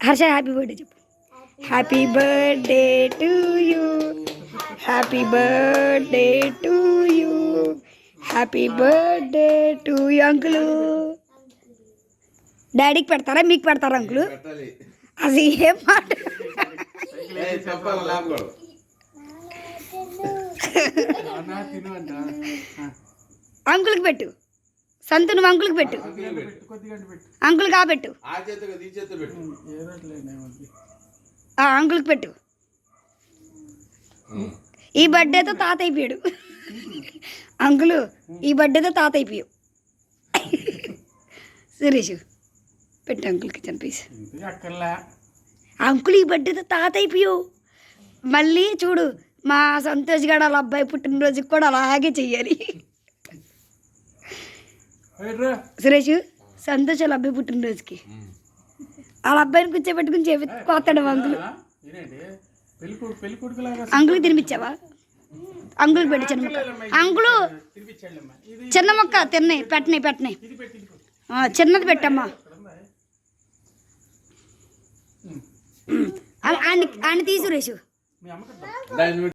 Harsha happy birthday చెప్పు. Happy birthday to you, happy birthday to you, happy birthday to you. Uncle డాడీకి పెడతారా మీకు పెడతారా అంకులు? అది ఏం మాట. అంకుల్కి పెట్టు. సంతు నువ్వు అంకుల్కి పెట్టు. అంకుల్ కాబెట్టు. అంకుల్కి పెట్టు. ఈ బర్త్డేతో తాత అయిపోయాడు అంకులు. ఈ బర్త్డేతో తాత అయిపోయావు. సురేష్ పెట్టు అంకుల్కి చంపేసి. అంకుల్ ఈ బర్త్డేతో తాత అయిపోయావు. మళ్ళీ చూడు మా సంతోష్ గారు వాళ్ళ అబ్బాయి పుట్టినరోజుకి కూడా అలాగే చెయ్యాలి. సురేష్ సంతోష్ వాళ్ళ అబ్బాయి పుట్టినరోజుకి వాళ్ళ అబ్బాయిని కూర్చోబెట్టుకుని చేస్తాడు అంకుల్. అంకుల్కి తినిపించావా? అంకుల్కి పెట్టి చిన్న మొక్క. అంకులు చిన్న మొక్క తిన్నాయి పెట్టినాయి చిన్నది పెట్టమ్మా. ఆయన తీసు సురేష్.